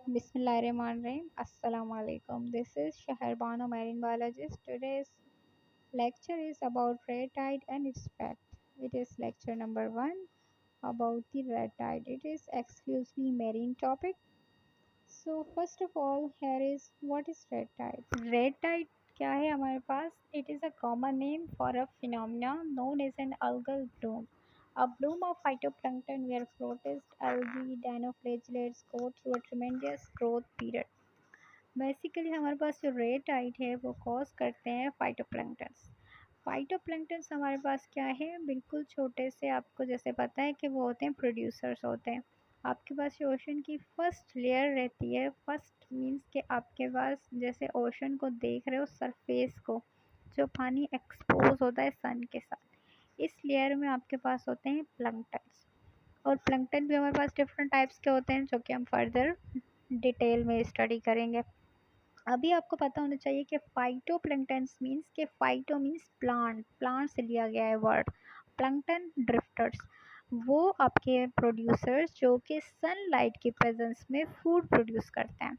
Bismillahirrahmanirrahim. Assalamu alaikum. This is Shaharbano Marine Biologist. Today's lecture is about red tide and its fact. It is lecture number 1 about the red tide. It is exclusively marine topic. So first of all, here is what is red tide. Red tide क्या है हमारे पास? It is a common name for a phenomenon known as an algal bloom. A bloom of phytoplankton where protist algae dinoflagellates go through a tremendous growth period. Basically हमारे पास जो red Tide है वो cause करते हैं phytoplanktons. Phytoplanktons हमारे पास क्या है, बिल्कुल छोटे से, आपको जैसे पता है कि वो होते हैं प्रोड्यूसर्स होते हैं। आपके पास जो ओशन की फर्स्ट लेयर रहती है, फर्स्ट मीन्स कि आपके पास जैसे ओशन को देख रहे हो सरफेस को, जो पानी एक्सपोज होता है सन के साथ, इस लेयर में आपके पास होते हैं प्लैंक्टन्स। और प्लैंक्टन भी हमारे पास डिफरेंट टाइप्स के होते हैं जो कि हम फर्दर डिटेल में स्टडी करेंगे। अभी आपको पता होना चाहिए कि फाइटोप्लैंक्टन्स मीन्स के फाइटो मीन्स प्लांट, प्लांट से लिया गया है वर्ड। प्लैंक्टन ड्रिफ्टर्स, वो आपके प्रोड्यूसर्स जो कि सनलाइट की प्रेजेंस में फूड प्रोड्यूस करते हैं।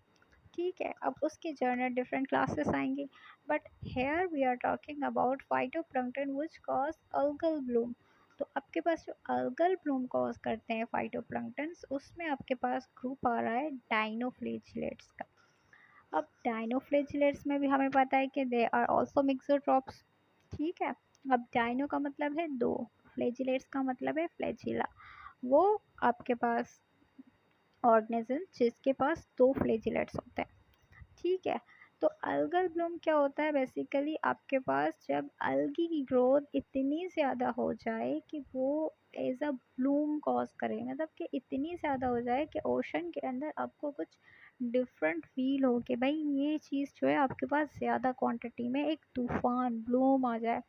ठीक है, अब उसके जर्नल डिफरेंट क्लासेस आएंगे, but here we are talking about phytoplankton which cause algal bloom. तो आपके पास जो अल्गल ब्लूम कॉज करते हैं फाइटोप्लैंक्टन्स, उसमें आपके पास ग्रुप आ रहा है डाइनोफ्लेजिलेट्स का। अब डाइनोफ्लेजिलेट्स में भी हमें पता है कि दे आर ऑल्सो मिक्सोट्रॉप्स। ठीक है, अब डाइनो का मतलब है दो, फ्लेजिलेट्स का मतलब है फ्लैजिला। वो आपके पास ऑर्गेनिज्म जिसके पास दो फ्लेजिलेट्स होते हैं। ठीक है, तो अल्गल ब्लूम क्या होता है, बेसिकली आपके पास जब अलगी की ग्रोथ इतनी ज़्यादा हो जाए कि वो एज अ ब्लूम कॉज करे, मतलब कि इतनी ज़्यादा हो जाए कि ओशन के अंदर आपको कुछ डिफरेंट फील हो कि भाई ये चीज़ जो है आपके पास ज़्यादा क्वांटिटी में एक तूफान ब्लूम आ जाए।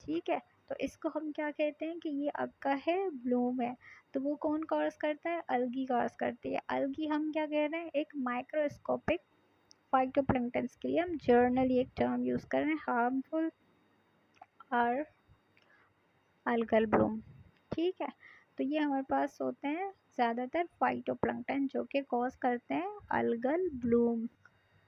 ठीक है, तो इसको हम क्या कहते हैं कि ये आपका है ब्लूम है। तो वो कौन कॉज करता है? अलगी कॉज करती है। अलगी हम क्या कह रहे हैं, एक माइक्रोस्कोपिक फाइटोप्लैंक्टन्स के लिए हम जर्नली एक टर्म यूज़ कर रहे हैं, हार्मफुल आर अल्गल ब्लूम। ठीक है, तो ये हमारे पास होते हैं ज़्यादातर फाइटोप्लैंक्टन जो कि कॉज करते हैं अल्गल ब्लूम।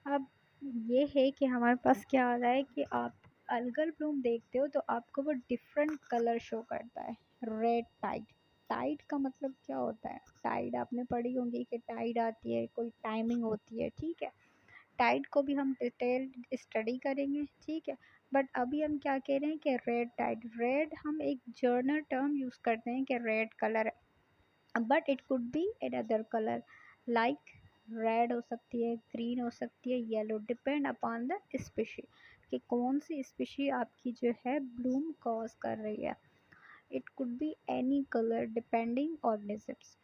अब ये है कि हमारे पास क्या आ रहा है कि आप अल्गल ब्लूम देखते हो तो आपको वो डिफरेंट कलर शो करता है। रेड टाइड, टाइड का मतलब क्या होता है? टाइड आपने पढ़ी होंगी कि टाइड आती है, कोई टाइमिंग होती है। ठीक है, टाइड को भी हम डिटेल स्टडी करेंगे। ठीक है, बट अभी हम क्या कह रहे हैं कि रेड टाइड, रेड हम एक जर्नल टर्म यूज़ करते हैं कि रेड कलर है, but it could be another colour like red हो सकती है, ग्रीन हो सकती है, yellow, depend upon the species कि कौन सी स्पीशी आपकी जो है ब्लूम कॉज कर रही है। It could be any colour depending organisms.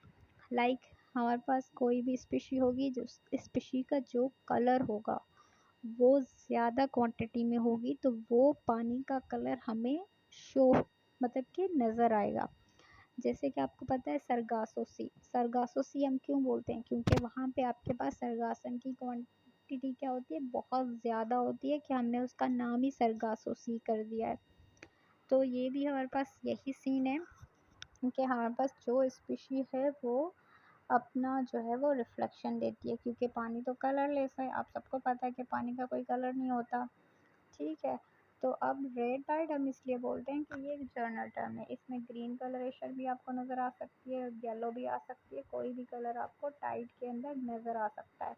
Like हमारे पास कोई भी स्पीशी होगी, जो स्पीशी का जो कलर होगा वो ज़्यादा क्वांटिटी में होगी तो वो पानी का कलर हमें शो, मतलब कि नज़र आएगा। जैसे कि आपको पता है सरगासो सी, सरगासो सी हम क्यों बोलते हैं? क्योंकि वहाँ पे आपके पास सरगासन की क्वांटिटी क्या होती है, बहुत ज़्यादा होती है, कि हमने उसका नाम ही सरगासो सी कर दिया है। तो ये भी हमारे पास यही सीन है कि हमारे पास जो स्पीशी है वो अपना जो है वो रिफ्लेक्शन देती है, क्योंकि पानी तो कलरलेस है, आप सबको पता है कि पानी का कोई कलर नहीं होता। ठीक है, तो अब रेड टाइड हम इसलिए बोलते हैं कि ये एक जर्नल टर्म है, इसमें ग्रीन कलरेशन भी आपको नज़र आ सकती है, येलो भी आ सकती है, कोई भी कलर आपको टाइड के अंदर नज़र आ सकता है,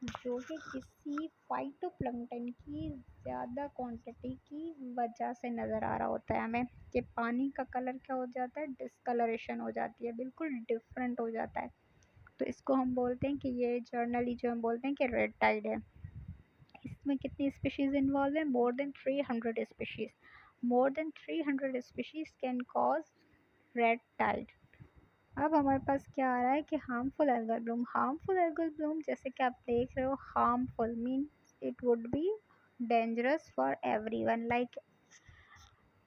जो कि किसी फाइटोप्लैंक्टन की ज़्यादा क्वांटिटी की वजह से नज़र आ रहा होता है हमें, कि पानी का कलर क्या हो जाता है, डिस्कलरेशन हो जाती है, बिल्कुल डिफरेंट हो जाता है। तो इसको हम बोलते हैं कि ये जर्नली जो हम बोलते हैं कि रेड टाइड है। इसमें कितनी स्पीशीज़ इन्वॉल्व है? More than 300 species. More than 300 species can cause red tide. अब हमारे पास क्या आ रहा है कि harmful algal bloom. Harmful algal bloom जैसे कि आप देख रहे हो, harmful means it would be dangerous for everyone like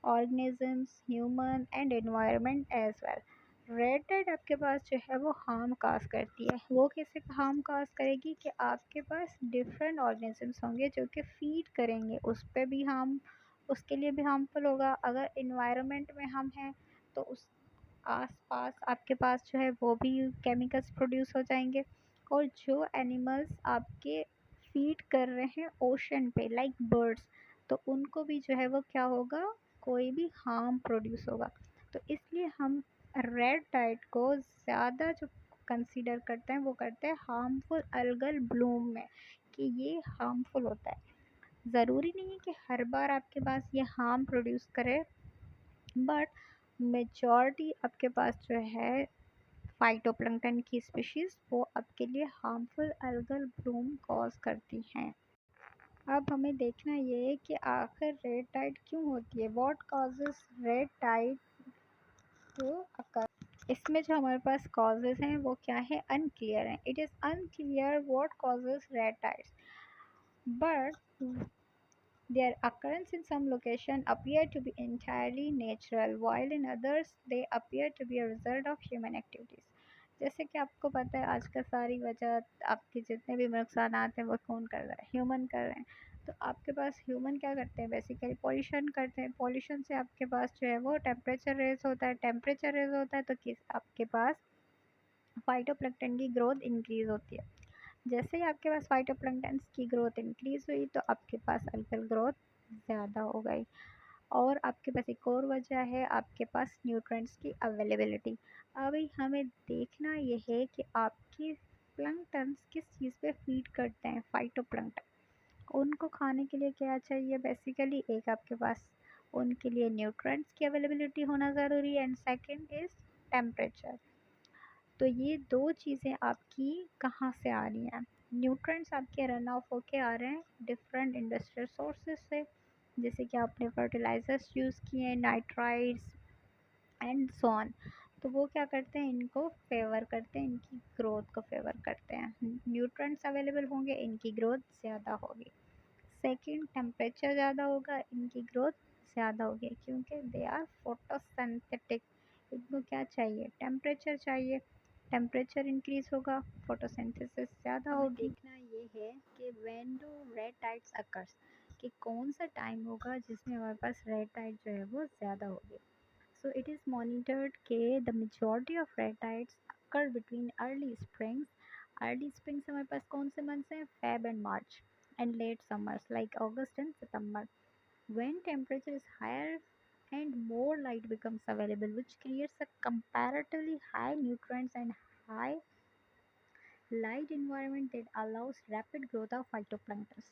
organisms, human and environment as well. Red tide आपके पास जो है वो हार्म काज करती है। वो कैसे हार्म काज करेगी कि आपके पास डिफरेंट ऑर्गेनिजम्स होंगे जो कि फीड करेंगे, उस पर भी हार्म, उसके लिए भी हार्मफुल होगा। अगर इन्वायरमेंट में हम हैं तो उस आस पास आपके पास जो है वो भी केमिकल्स प्रोड्यूस हो जाएंगे। और जो एनिमल्स आपके फीड कर रहे हैं ओशन पे लाइक बर्ड्स, तो उनको भी जो है वो क्या होगा, कोई भी हार्म प्रोड्यूस होगा। तो इसलिए हम रेड टाइड को ज़्यादा जो कंसीडर करते हैं वो करते हैं हार्मफुल अल्गल ब्लूम में, कि ये हार्मफुल होता है। ज़रूरी नहीं है कि हर बार आपके पास ये हार्म प्रोड्यूस करे, बट मेजॉरिटी आपके पास जो है फाइटोप्लैंक्टन की स्पीशीज़ वो आपके लिए हार्मफुल अल्गल ब्लूम कॉज करती हैं। अब हमें देखना ये है कि आखिर रेड टाइड क्यों होती है, what causes red tide to occur. इसमें जो हमारे पास कॉजेज हैं वो क्या है, अनक्लियर हैं। It is unclear what causes red tides, but their occurrence in some locations appear to be entirely natural, while in others they appear to be a result of human activities. जैसे कि आपको पता है आज का सारी वजह, आपके जितने भी नुकसान आते हैं वो कौन कर रहा है, ह्यूमन कर रहे हैं। तो आपके पास ह्यूमन क्या करते हैं, बेसिकली पॉल्यूशन करते हैं। पॉल्यूशन से आपके पास जो है वो टेम्परेचर रेज होता है, टेम्परेचर रेज होता है तो किस आपके पास फाइटोप्लैंक्टन की ग्रोथ इंक्रीज होती है। जैसे ही आपके पास फाइटोप्लैंक्टन की ग्रोथ इंक्रीज हुई तो आपके पास अल्गल ग्रोथ ज़्यादा हो गई। और आपके पास एक और वजह है, आपके पास न्यूट्रिएंट्स की अवेलेबिलिटी। अभी हमें देखना ये है कि आपके प्लैंक्टन्स किस चीज़ पे फीड करते हैं, फाइटोप्लैंक्टन। उनको खाने के लिए क्या चाहिए, बेसिकली एक आपके पास उनके लिए न्यूट्रिएंट्स की अवेलेबिलिटी होना ज़रूरी है, एंड सेकंड इज़ टेम्परेचर। तो ये दो चीज़ें आपकी कहाँ से आ रही हैं, न्यूट्रिएंट्स आपके रन ऑफ होके आ रहे हैं डिफरेंट इंडस्ट्रियल सोर्सेज से, जैसे कि आपने फर्टिलाइजर्स यूज़ किए हैं, नाइट्राइट्स एंड सो ऑन। तो वो क्या करते हैं, इनको फेवर करते हैं, इनकी ग्रोथ को फेवर करते हैं। न्यूट्रिएंट्स अवेलेबल होंगे, इनकी ग्रोथ ज़्यादा होगी। सेकंड, टेम्परेचर ज़्यादा होगा, इनकी ग्रोथ ज़्यादा होगी, क्योंकि दे आर फोटोसिंथेटिक। इनको क्या चाहिए, टेम्परेचर चाहिए। टेम्परेचर इंक्रीज होगा, फोटोसिंथेसिस ज़्यादा होगी। देखना ये है कि when do red tides occurs, कि कौन सा टाइम होगा जिसमें हमारे पास रेड टाइड जो है वो ज़्यादा होगी। So it is monitored के the majority of red tides occur between early springs. Early springs हमारे पास कौन से months हैं, Feb and March, and late summers like August and September, when temperature is higher and more light becomes available, which creates a comparatively high nutrients and high light environment that allows rapid growth of phytoplankton.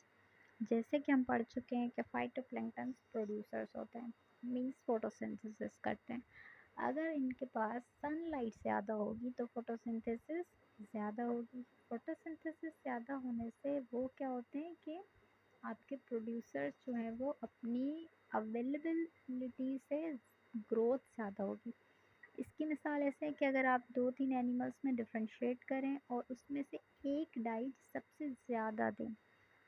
जैसे कि हम पढ़ चुके हैं कि phytoplankton producers होते हैं, means photosynthesis करते हैं। अगर इनके पास सनलाइट ज़्यादा होगी तो फोटोसिंथेसिस ज़्यादा होगी। फोटोसिंथेसिस ज़्यादा होने से वो क्या होते हैं कि आपके प्रोड्यूसर्स जो हैं वो अपनी अवेलेबिलिटी से ग्रोथ ज़्यादा होगी। इसकी मिसाल ऐसे है कि अगर आप 2-3 एनिमल्स में डिफ्रेंशिएट करें और उसमें से एक डाइट सबसे ज़्यादा दें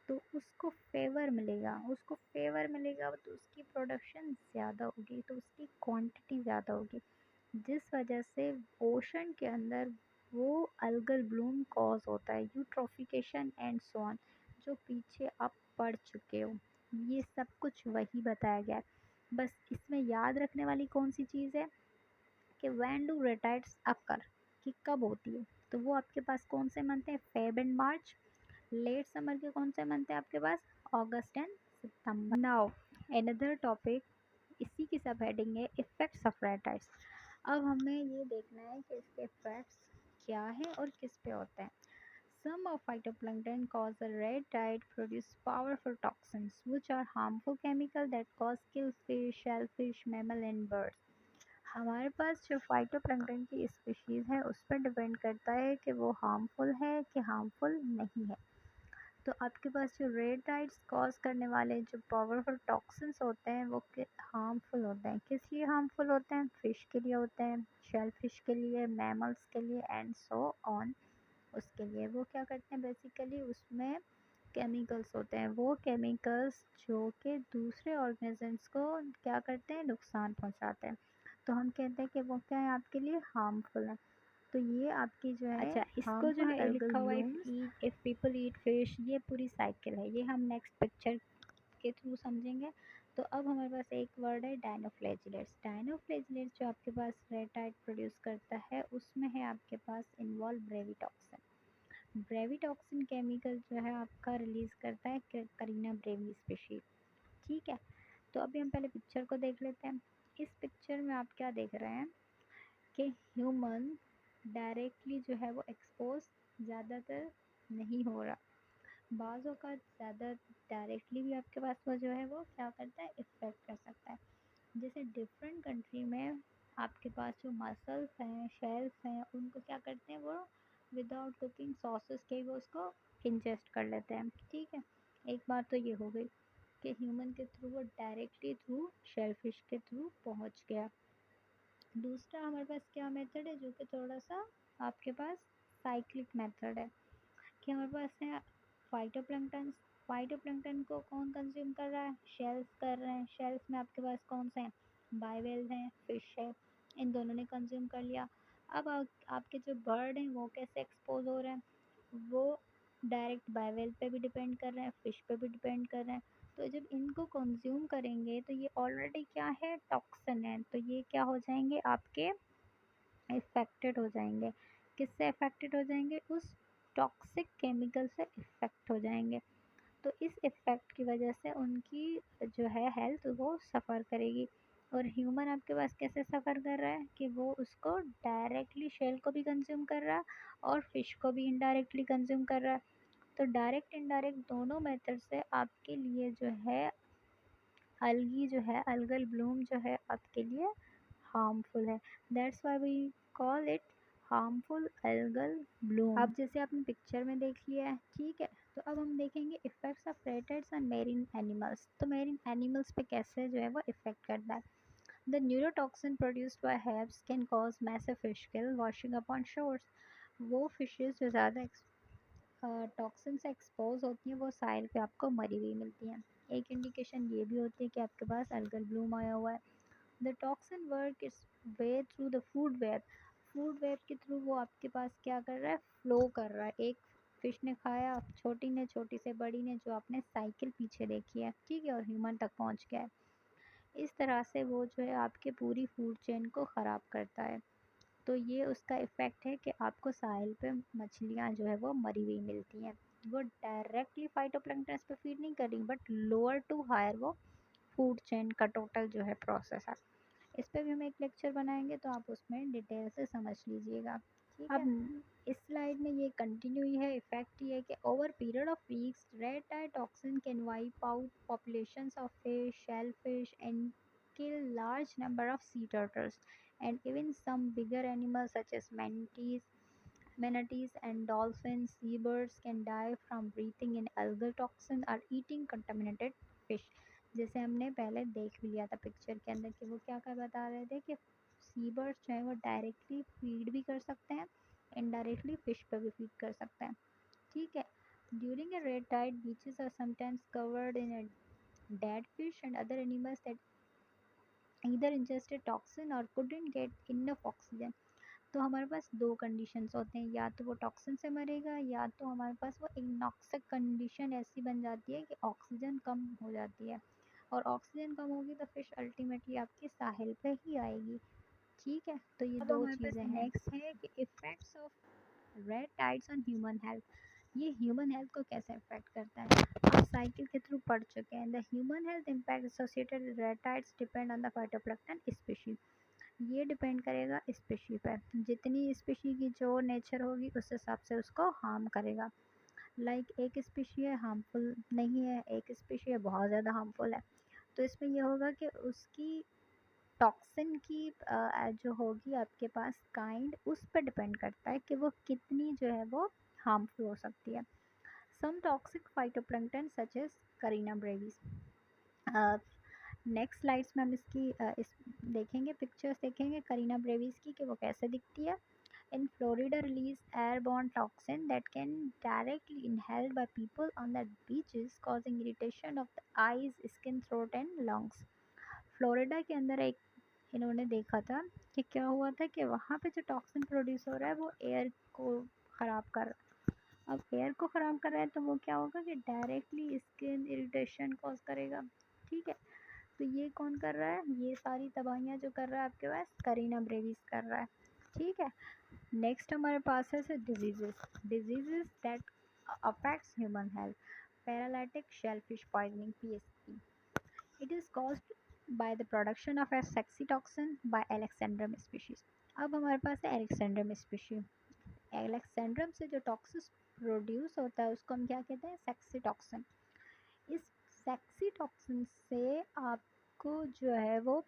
तो उसको फेवर मिलेगा, उसको फेवर मिलेगा तो उसकी प्रोडक्शन ज़्यादा होगी, तो उसकी क्वांटिटी ज़्यादा होगी, जिस वजह से ओशन के अंदर वो अल्गल ब्लूम कॉज होता है, यूट्रोफिकेशन एंड सो ऑन, जो पीछे आप पढ़ चुके हो। ये सब कुछ वही बताया गया है। बस इसमें याद रखने वाली कौन सी चीज़ है कि व्हेन डू रेड टाइड्स अकर, कि कब होती है। तो वो आपके पास कौन से मंथ हैं, Feb and March. Late summer के कौन से मंथ है आपके पास, अगस्त एंड सितंबर। नाउ अनदर टॉपिक, इसी की सब हेडिंग है इफेक्ट्स ऑफ रेड टाइड्स। अब हमें ये देखना है कि इसके इफेक्ट्स क्या है और किस पे होते हैं। Some of phytoplankton cause a red tide produce powerful toxins which are harmful chemicals that cause kill fish, shellfish, mammal and birds. हमारे पास जो फाइटोप्लैंक्टन की स्पीशीज़ है उस पर डिपेंड करता है कि वो हार्मफुल है कि हार्मफुल नहीं है। तो आपके पास जो रेड टाइड्स कॉज करने वाले जो पावरफुल टॉक्सिन्स होते हैं वो हार्मफुल होते हैं। किस लिए हार्मफुल होते हैं, फिश के लिए होते हैं, शेल फिश के लिए, मैमल्स के लिए एंड सो ऑन। उसके लिए वो क्या करते हैं, बेसिकली उसमें केमिकल्स होते हैं, वो केमिकल्स जो कि दूसरे ऑर्गेनिजम्स को क्या करते हैं, नुकसान पहुंचाते हैं। तो हम कहते हैं कि वो क्या है, आपके लिए हार्मफुल है। तो ये आपकी जो है, अच्छा इसको जो है लिखा हुआ है इफ पीपल ईट फिश, ये पूरी साइकिल है, ये हम नेक्स्ट पिक्चर के थ्रू समझेंगे। तो अब हमारे पास एक वर्ड है डायनोफ्लैजिलेट्स। डायनोफ्लैजिलेट्स जो आपके पास रेड टाइड प्रोड्यूस करता है उसमें है आपके पास इन्वॉल्व ब्रेविटॉक्सिन। ब्रेविटॉक्सिन केमिकल जो है आपका रिलीज करता है करीना ब्रेवी स्पीशीज। ठीक है, तो अभी हम पहले पिक्चर को देख लेते हैं। इस पिक्चर में आप क्या देख रहे हैं कि ह्यूमन डायरेक्टली जो है वो एक्सपोज ज़्यादातर नहीं हो रहा, बाज़ों का ज़्यादा डायरेक्टली भी आपके पास वो जो है वो क्या करता है, इफ़ेक्ट कर सकता है। जैसे डिफरेंट कंट्री में आपके पास जो मसल्स हैं, शेल्स हैं, उनको क्या करते हैं, वो विदाउट कुकिंग सॉसेस के वो उसको इंजेस्ट कर लेते हैं। ठीक है, एक बात तो ये हो गई कि ह्यूमन के थ्रू वो डायरेक्टली थ्रू शेलफिश के थ्रू पहुंच गया। दूसरा हमारे पास क्या मेथड है जो कि थोड़ा सा आपके पास साइक्लिक मेथड है, कि हमारे पास है फाइटोप्लैंक्टन। फाइटोप्लैंक्टन को कौन कंज्यूम कर रहा है, शेल्स कर रहे हैं। शेल्स में आपके पास कौन से हैं, बाइवेल हैं, फिश है, इन दोनों ने कंज्यूम कर लिया। अब आपके जो बर्ड हैं वो कैसे एक्सपोज हो रहे हैं, वो डायरेक्ट बाइवेल पे भी डिपेंड कर रहे हैं, फिश पे भी डिपेंड कर रहे हैं। तो जब इनको कंज्यूम करेंगे तो ये ऑलरेडी क्या है, टॉक्सिन है, तो ये क्या हो जाएंगे, आपके इफ़ेक्टेड हो जाएंगे। किससे इफ़ेक्टेड हो जाएंगे, उस टॉक्सिक केमिकल से इफ़ेक्ट हो जाएंगे। तो इस इफ़ेक्ट की वजह से उनकी जो है हेल्थ वो सफ़र करेगी। और ह्यूमन आपके पास कैसे सफ़र कर रहा है कि वो उसको डायरेक्टली शेल को भी कंज्यूम कर रहा है और फिश को भी इनडायरेक्टली कंज्यूम कर रहा है। तो डायरेक्ट इनडायरेक्ट दोनों मेथड से आपके लिए जो है अलगी जो है, अलगल ब्लूम जो है आपके लिए हार्मफुल है। That's why we call it harmful algal bloom. अब जैसे आपने पिक्चर में देख लिया है, ठीक है, तो अब हम देखेंगे effects of red tides on marine animals. तो मेरीन एनिमल्स पे कैसे जो है वो इफेक्ट करता है। The neurotoxin produced by HABs can cause massive fish kill washing upon shores. वो फिशेस जो ज़्यादा टॉक्सिन से एक्सपोज होती हैं वो साइल पे आपको मरी हुई मिलती हैं। एक इंडिकेशन ये भी होती है कि आपके पास अल्गल ब्लूम आया हुआ है। The toxin work it's way through the food web. Food web के थ्रू वो आपके पास क्या कर रहा है, फ्लो कर रहा है। एक फिश ने खाया, छोटी ने, छोटी से बड़ी ने, जो आपने साइकिल पीछे देखी है, ठीक है, और ह्यूमन तक पहुंच गया है। इस तरह से वो जो है आपके पूरी फूड चेन को ख़राब करता है। तो ये उसका इफ़ेक्ट है कि आपको साहिल पे मछलियाँ जो है वो मरी हुई मिलती हैं। वो डायरेक्टली फाइटोप्लैंक्टन पे फीड नहीं कर रही, बट लोअर टू हायर वो फूड चेन का टोटल जो है प्रोसेस है। इस पे भी हम एक लेक्चर बनाएंगे तो आप उसमें डिटेल से समझ लीजिएगा। ठीक है, अब इस स्लाइड में ये कंटिन्यू ही है। इफेक्ट ये है कि over period of weeks red tide toxin can wipe out populations of fish, shellfish and kill large number of sea turtles and even some bigger animals such as manatees and dolphins. Seabirds can die from breathing in algal toxin or eating contaminated fish. जैसे हमने पहले देख भी लिया था picture के अंदर कि वो क्या क्या बता रहे थे कि सीबर्ड्स जो है वो डायरेक्टली फीड भी कर सकते हैं, इनडायरेक्टली फिश पे भी फीड कर सकते हैं। ठीक है, during a red tide beaches are sometimes covered in a dead fish and other animals that either ingested toxin or couldn't get enough oxygen. तो हमारे पास दो कंडीशंस होते हैं, या तो वो टॉक्सिन से मरेगा या तो हमारे पास वो एक नॉक्सिक कंडीशन ऐसी बन जाती है कि ऑक्सीजन कम हो जाती है, और ऑक्सीजन कम होगी तो फिश अल्टीमेटली आपके साहिल पे ही आएगी। ठीक है, तो ये दो चीज़ें हैं। नेक्स्ट है कि effects of red tides on human health. ये ह्यूमन हेल्थ को कैसे इफेक्ट करता है, आप साइकिल के थ्रू पढ़ चुके हैं। The human health impact associated with red tides depend on the phytoplankton species. ये डिपेंड करेगा स्पीशी पर, जितनी स्पीशी की जो नेचर होगी उस हिसाब से उसको हार्म करेगा। लाइक एक स्पीशी है हार्मफुल नहीं है, एक स्पीशी है बहुत ज़्यादा हार्मफुल है। तो इसमें यह होगा कि उसकी टॉक्सिन की जो होगी आपके पास काइंड, उस पर डिपेंड करता है कि वो कितनी जो है वो हार्मफुल हो सकती है। Some toxic phytoplankton such as Karenia brevis. Next slides में हम इसकी इस देखेंगे, पिक्चर्स देखेंगे करीना ब्रेविस की कि वो कैसे दिखती है। In Florida, release airborne toxin that can directly inhaled by people on the beaches, causing irritation of the eyes, skin, throat and lungs. Florida के अंदर एक इन्होंने देखा था कि क्या हुआ था कि वहाँ पे जो टॉक्सिन प्रोड्यूस हो रहा है वो एयर को ख़राब कर रहा है। अब एयर को ख़राब कर रहा है तो वो क्या होगा कि डायरेक्टली स्किन इरिटेशन कॉज करेगा। ठीक है, तो ये कौन कर रहा है, ये सारी तबाहियाँ जो कर रहा है आपके पास करीना ब्रेविस कर रहा है। ठीक है, नेक्स्ट हमारे पास है diseases that affects human health. Paralytic shellfish poisoning PSP, it is caused by the production of a saxitoxin by Alexandrium species. अब हमारे पास है एलेक्सेंड्रम स्पीशीज। एलेक्सेंड्रम से जो टॉक्सिस प्रोड्यूस होता है उसको हम क्या कहते हैं, सेक्सी टॉक्सिन। इस सेक्सी टॉक्सिन से आपको जो है वो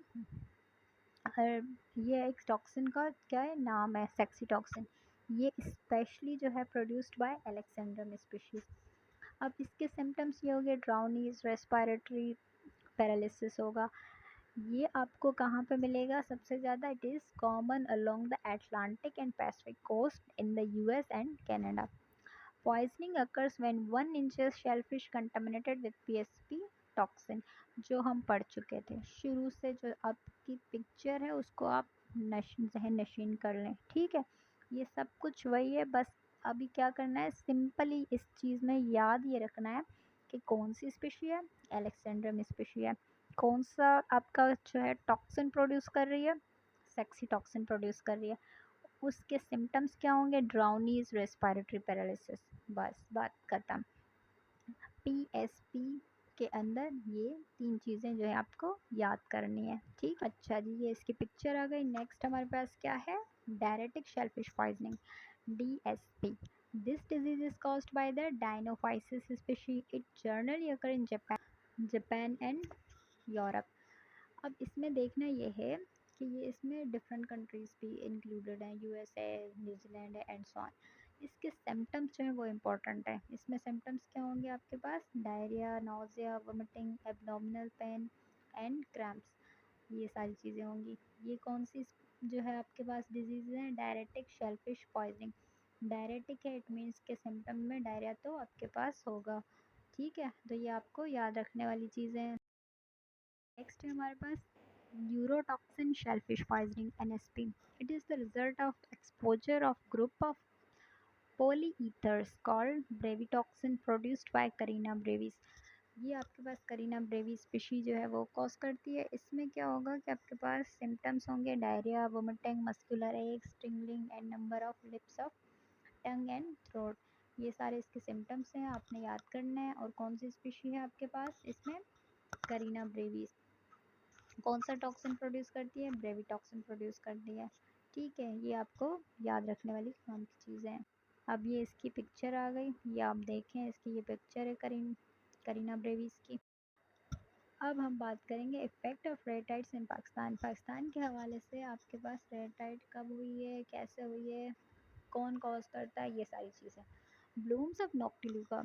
हर, ये एक टॉक्सिन का क्या है नाम है, सेक्सी टॉक्सिन। ये स्पेशली जो है प्रोड्यूस्ड बाय एलेक्सेंड्रम स्पीशीज। अब इसके सिम्टम्स ये हो गए ड्राउनीज, रेस्पिरेटरी पैरालिसिस होगा। ये आपको कहाँ पे मिलेगा सबसे ज़्यादा, it is common along the Atlantic and Pacific coast in the US and Canada. Poisoning occurs when one ingests shellfish contaminated with PSP toxin, जो हम पढ़ चुके थे शुरू से। जो आपकी पिक्चर है उसको आप जहन नशीन कर लें, ठीक है। ये सब कुछ वही है, बस अभी क्या करना है, सिंपली इस चीज़ में याद ये रखना है कि कौन सी स्पीशी है, एलेक्सेंड्रम स्पीशी है। कौन सा आपका जो है टॉक्सिन प्रोड्यूस कर रही है, सेक्सी टॉक्सिन प्रोड्यूस कर रही है। उसके सिम्टम्स क्या होंगे, ड्राउनीज, रेस्पिरेटरी पैरालिसिस, बस बात खत्म। पीएसपी के अंदर ये 3 चीज़ें जो है आपको याद करनी है, ठीक। अच्छा जी, ये इसकी पिक्चर आ गई। नेक्स्ट हमारे पास क्या है, diarrhetic shellfish poisoning, DSP. This disease is caused by the dinophysis species. It generally occur in Japan and Europe. अब इसमें देखना ये है कि ये इसमें डिफरेंट कंट्रीज़ भी इंक्लूडेड हैं, यूएसए, न्यूजीलैंड है एंड सो ऑन। इसके सिम्टम्स जो हैं वो इम्पोर्टेंट है। इसमें सिम्टम्स क्या होंगे आपके पास, diarrhoea, nausea, vomiting, abdominal pain and cramps, ये सारी चीज़ें होंगी। ये कौन सी जो है आपके पास डिजीज़ हैं, डायरेटिक शेलफिश पॉइजनिंग। डायरेटिक है, इट मीन्स के सिम्टम में डायरिया तो आपके पास होगा, ठीक है। तो ये आपको याद रखने वाली चीज़ें हैं। नेक्स्ट है हमारे पास neurotoxic shellfish poisoning NSP. It is the result of exposure of group of polyethers called brevetoxin produced by Karenia brevis. ये आपके पास करीना ब्रेविस स्पीशी जो है वो कॉज करती है। इसमें क्या होगा कि आपके पास सिम्टम्स होंगे diarrhoea, vomiting, muscular x, tingling and number of lips of tongue and throat. ये सारे इसके सिम्टम्स हैं, आपने याद करना है। और कौन सी स्पीशी है आपके पास इसमें, करीना ब्रेविस। कौन सा टॉक्सिन प्रोड्यूस करती है, ब्रेविटॉक्सिन प्रोड्यूस करती है, ठीक है। ये आपको याद रखने वाली काम की चीज़ें हैं। अब ये इसकी पिक्चर आ गई, ये आप देखें, इसकी ये पिक्चर है करीना ब्रेविस की। अब हम बात करेंगे effect of red tides in Pakistan. Pakistan के हवाले से आपके पास रेड टाइड कब हुई है, कैसे हुई है, कौन कॉज करता है, ये सारी चीज़ें। ब्लूम्स ऑफ नॉक्टिल्यूका,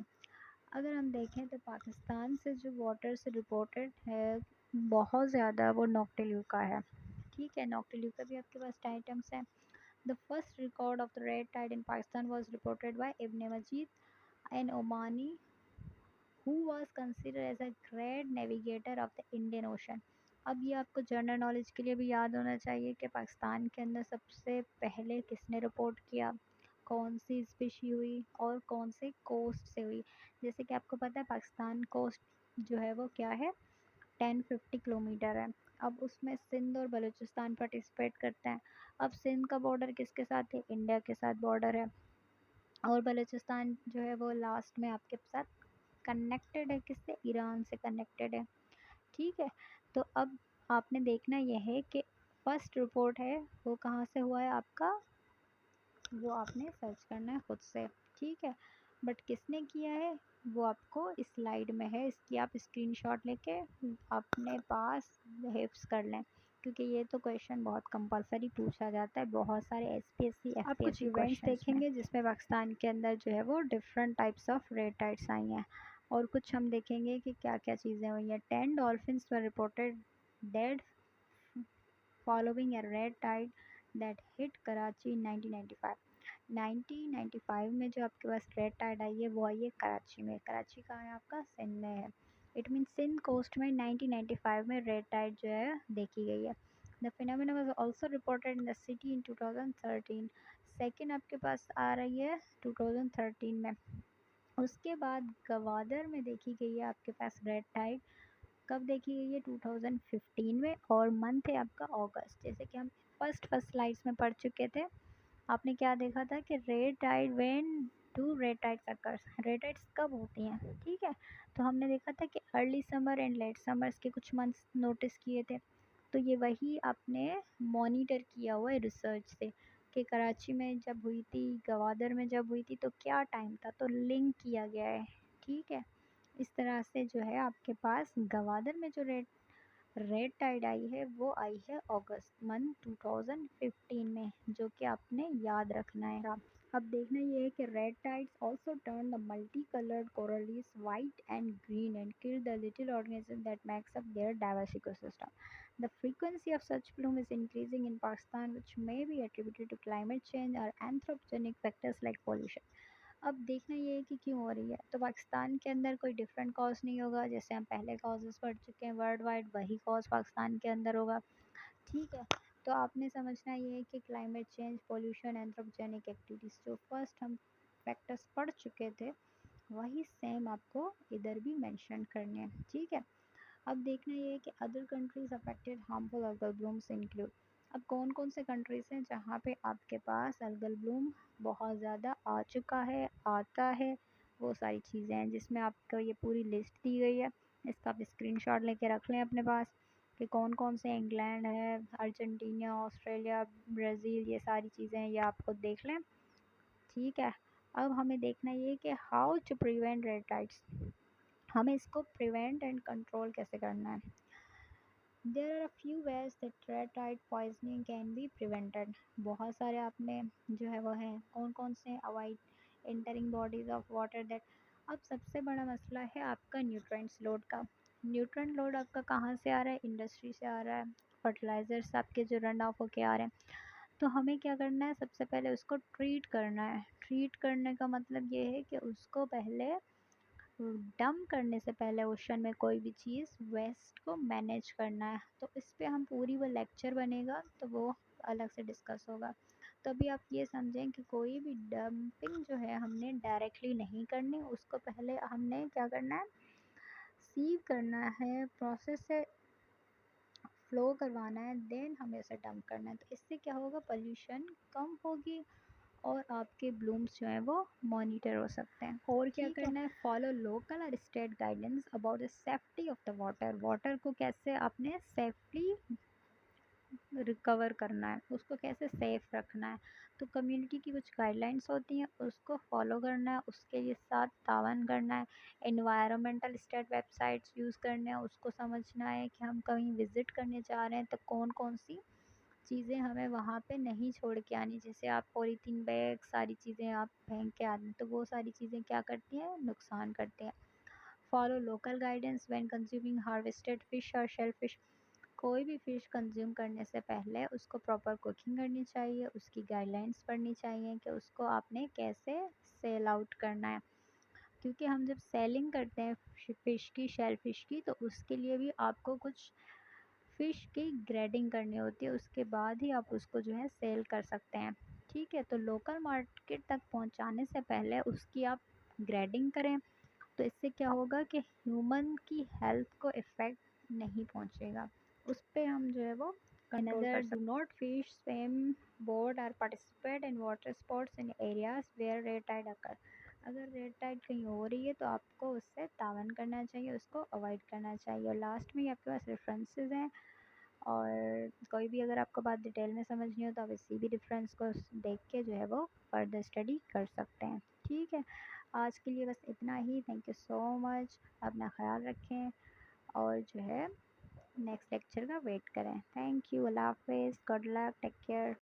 अगर हम देखें तो पाकिस्तान से जो वाटर से रिपोर्टेड है बहुत ज़्यादा वो नॉक्टिल्यूका है, ठीक है। नॉक्टिल्यूका भी आपके पास आइटम्स हैं। The first record of the red tide in Pakistan was reported by Ibn Majid an Omani who was considered as a great navigator of the Indian Ocean। अब ये आपको जनरल नॉलेज के लिए भी याद होना चाहिए कि पाकिस्तान के अंदर सबसे पहले किसने रिपोर्ट किया, कौन सी स्पीशी हुई और कौन से कोस्ट से हुई। जैसे कि आपको पता है पाकिस्तान कोस्ट जो है वो क्या है, 1050 किलोमीटर है। अब उसमें सिंध और बलूचिस्तान पार्टिसिपेट करते हैं। अब सिंध का बॉर्डर किसके साथ है, इंडिया के साथ बॉर्डर है। और बलूचिस्तान जो है वो लास्ट में आपके साथ कनेक्टेड है, किससे, ईरान से कनेक्टेड है, ठीक है। तो अब आपने देखना यह है कि फर्स्ट रिपोर्ट है वो कहाँ से हुआ है आपका, वो आपने सर्च करना है खुद से, ठीक है। बट किसने किया है वो आपको इस स्लाइड में है, इसकी आप स्क्रीनशॉट लेके अपने पास हिफ्स कर लें, क्योंकि ये तो क्वेश्चन बहुत कंपलसरी पूछा जाता है बहुत सारे एसपीएससी एफपीएससी। आप कुछ इवेंट्स देखेंगे जिसमें पाकिस्तान के अंदर जो है वो different types of red tides आई हैं, और कुछ हम देखेंगे कि क्या क्या चीज़ें हुई हैं। 10 dolphins were reported dead following a red tide that hit Karachi in 1995। 1995 में जो आपके पास रेड टाइड आई है वो आई है कराची में। कराची कहाँ है आपका, सिंध में है। इट मीन सिंध कोस्ट में 1995 में रेड टाइड जो है देखी गई है। The phenomena was also reported in the city in 2013। Second आपके पास आ रही है 2013 में। उसके बाद गवादर में देखी गई है आपके पास रेड टाइड, कब देखी गई है, 2015 में, और मंथ है आपका अगस्त। जैसे कि हम फर्स्ट स्लाइड्स में पढ़ चुके थे आपने क्या देखा था कि red tide when do red tides occurs, red tides कब होती हैं, ठीक है। तो हमने देखा था कि early summer and let summers के कुछ मंथ्स नोटिस किए थे। तो ये वही आपने मॉनिटर किया हुआ है रिसर्च से कि कराची में जब हुई थी, गवादर में जब हुई थी तो क्या टाइम था, तो लिंक किया गया है, ठीक है। इस तरह से जो है आपके पास गवादर में जो रेड रेड टाइड आई है वो आई है अगस्त मंथ 2015 में, जो कि आपने याद रखना है। अब देखना ये है कि red tides also turn the multi coloured coral reefs white and green and kill the little organism that makes up their diverse ecosystem. The frequency of such bloom is increasing in Pakistan, which may be attributed to climate change or anthropogenic factors like pollution. अब देखना ये है कि क्यों हो रही है, तो पाकिस्तान के अंदर कोई डिफरेंट कॉज नहीं होगा, जैसे हम पहले कॉजेज़ पढ़ चुके हैं वर्ल्ड वाइड, वही कॉज पाकिस्तान के अंदर होगा, ठीक है। तो आपने समझना ये है कि climate change, pollution, anthropogenic activities, जो फर्स्ट हम फैक्टर्स पढ़ चुके थे वही सेम आपको इधर भी मेंशन करने हैं, ठीक है। अब देखना ये है कि other countries affected harmful algal blooms include. अब कौन कौन से कंट्रीज हैं जहाँ पे आपके पास अल्गल ब्लूम बहुत ज़्यादा आ चुका है, आता है, वो सारी चीज़ें हैं जिसमें आपको ये पूरी लिस्ट दी गई है। इसका आप स्क्रीनशॉट लेके रख लें अपने पास कि कौन कौन से, इंग्लैंड है, अर्जेंटीना, ऑस्ट्रेलिया, ब्राज़ील, ये सारी चीज़ें हैं, ये आपको देख लें, ठीक है। अब हमें देखना ये है कि how to prevent red tides, हमें इसको प्रिवेंट एंड कंट्रोल कैसे करना है। There are a few ways that red tide poisoning can be prevented. बहुत सारे आपने जो है वो हैं, कौन कौन से, avoid entering bodies of water that. अब सबसे बड़ा मसला है आपका न्यूट्रेंट्स लोड का। न्यूट्रेंट लोड आपका कहाँ से आ रहा है, इंडस्ट्री से आ रहा है, फर्टिलाइज़र्स आपके जो रन ऑफ होके आ रहे हैं। तो हमें क्या करना है, सबसे पहले उसको ट्रीट करना है। ट्रीट करने का मतलब ये है कि उसको पहले डंप करने से पहले ओशन में कोई भी चीज़ वेस्ट को मैनेज करना है। तो इस पे हम पूरी वो लेक्चर बनेगा तो वो अलग से डिस्कस होगा। तो अभी आप ये समझें कि कोई भी डंपिंग जो है हमने डायरेक्टली नहीं करनी, उसको पहले हमने क्या करना है, सीव करना है, प्रोसेस से फ्लो करवाना है, देन हमें उसे डंप करना है। तो इससे क्या होगा, पोल्यूशन कम होगी और आपके ब्लूम्स जो हैं वो मॉनिटर हो सकते हैं। और क्या ठीक है। करना है, फॉलो लोकल और state guidance about the safety of the water. Water को कैसे आपने सेफली रिकवर करना है, उसको कैसे सेफ रखना है। तो कम्युनिटी की कुछ गाइडलाइंस होती हैं, उसको फॉलो करना है, उसके लिए साथ तावन करना है। एनवायरमेंटल स्टेट वेबसाइट्स यूज़ करने हैं, उसको समझना है कि हम कहीं विज़िट करने जा रहे हैं तो कौन कौन सी चीज़ें हमें वहाँ पे नहीं छोड़ के आनी। जैसे आप पॉलीथीन बैग, सारी चीज़ें आप फेंक के आते हैं तो वो सारी चीज़ें क्या करती हैं, नुकसान करती हैं। Follow local guidance when consuming harvested fish और शेल फिश। कोई भी फ़िश कंज्यूम करने से पहले उसको प्रॉपर कुकिंग करनी चाहिए, उसकी गाइडलाइंस पढ़नी चाहिए कि उसको आपने कैसे सेल आउट करना है। क्योंकि हम जब सेलिंग करते हैं फ़िश की, शेल फ़िश की, तो उसके लिए भी आपको कुछ फ़िश की ग्रेडिंग करनी होती है, उसके बाद ही आप उसको जो है सेल कर सकते हैं, ठीक है। तो लोकल मार्केट तक पहुंचाने से पहले उसकी आप ग्रेडिंग करें, तो इससे क्या होगा कि ह्यूमन की हेल्थ को इफ़ेक्ट नहीं पहुंचेगा, उस पे हम जो है वो कंट्रोल कर सकते। Do not fish, swim, board और participate in water sports in areas where red tide occur. अगर रेड टाइड कहीं हो रही है तो आपको उससे तावन करना चाहिए, उसको अवॉइड करना चाहिए। और लास्ट में ही आपके पास रेफरेंसेस हैं, और कोई भी अगर आपको बात डिटेल में समझनी हो तो आप इसी भी रेफरेंस को देख के जो है वो फर्दर स्टडी कर सकते हैं, ठीक है। आज के लिए बस इतना ही। थैंक यू सो मच, अपना ख्याल रखें और जो है नेक्स्ट लेक्चर का वेट करें। थैंक यू, अल्लाह हाफिज़, गुड लक, टेक केयर।